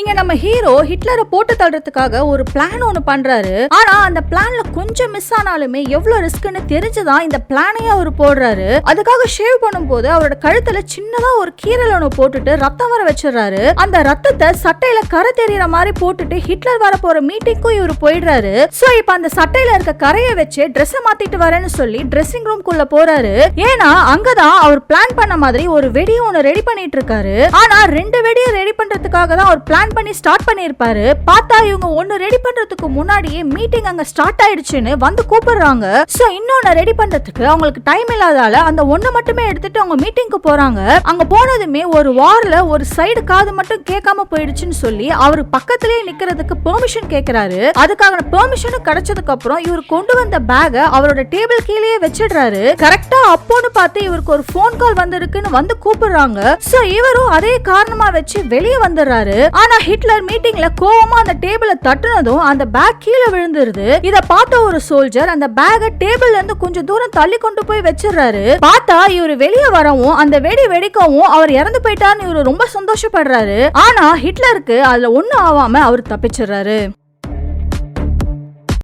இங்க நம்ம ஹீரோ ஹிட்லரை போட்டு தள்ளுறதுக்காக ஒரு பிளான் ஒன்னு பண்றாரு. ஆனா அந்த பிளான்ல கொஞ்சம் மிஸ் ஆனாலுமே எவ்வளவு ரிஸ்க்னு தெரிஞ்சுதான் இந்த பிளானையே அவர் போடுறாரு. அதுக்காக ஷேவ் பண்ணும்போது அவரோட கழுத்துல சின்னதா ஒரு கீரல் ஒன்று போட்டுட்டு ரத்தம் வர வச்சிடறாரு. அந்த ரத்தத்தை சட்டையில கரை தெரியற மாதிரி போட்டுட்டு ஹிட்லர் வர போற மீட்டிங்க்கும் இவர் போயிடுறாரு. சோ இப்ப அந்த சட்டையில இருக்க கரையை வச்சு ட்ரெஸ் மாத்திட்டு வரேன்னு சொல்லி ட்ரெஸ்ஸிங் ரூம் குள்ள போறாரு. ஏன்னா அங்கதான் அவர் பிளான் பண்ண மாதிரி ஒரு வெடி ஒன்னு ரெடி பண்ணிட்டு இருக்காரு. ஆனா 2 வெடியை ரெடி பண்றதுக்காக தான் அவர் பிளான் பண்ணி ஸ்டார்ட் பண்ணிருப்பாரு. பார்த்தா இவங்க ஒன்னு ரெடி பண்றதுக்கு முன்னாடியே மீட்டிங் அங்க ஸ்டார்ட் ஆயிடுச்சுன்னு வந்து கூப்பிடுறாங்க. சோ இன்னொன்னு ரெடி பண்றதுக்கு அவங்களுக்கு டைம் இல்லாதால அந்த ஒண்ணு மட்டுமே எடுத்துட்டு அவங்க மீட்டிங்க்கு போறாங்க. அங்க போனதுமே ஒரு வார்ல ஒரு சைடு காது மட்டும் கேட்காம போயிடுச்சுன்னு சொல்லி அவரு பக்கத்திலேயே நிக்கிறதுக்கு பெர்மிஷன் கேக்குறாரு. அதுக்கான பெர்மிஷன் கிடைச்சதுக்கு அப்புறம் இவர் கொண்டு வந்த பேக அவரோட டேபிள் கீழே வச்சிடுறாரு. கரெக்டா அப்போன்னு பார்த்து இவருக்கு ஒரு போன் கால் வந்திருக்குன்னு வந்து கூப்பிடுறாங்க. சோ இவரும் அதே காரணமா வச்சு வெளியே வந்துடுறாரு. ஆனா ஹிட்லர் மீட்டிங்ல கோவமா அந்த டேபிளை தட்டுனதும் அந்த பேக் கீழே விழுந்துருது. இத பார்த்த ஒரு சோல்ஜர் அந்த பேக டேபிள்ல இருந்து கொஞ்சம் தூரம் தள்ளி கொண்டு போய் வச்சிடுறாரு. பார்த்தா இவர் வெளியே வரவும் அந்த வெடி வெடிக்கவும் அவர் இறந்து போயிட்டாருன்னு இவரு ரொம்ப சந்தோஷப்படுறாரு. ஆனா ஹிட்லருக்கு அதுல ஒண்ணும் ஆகாம அவர் தப்பிச்சிடுறாரு.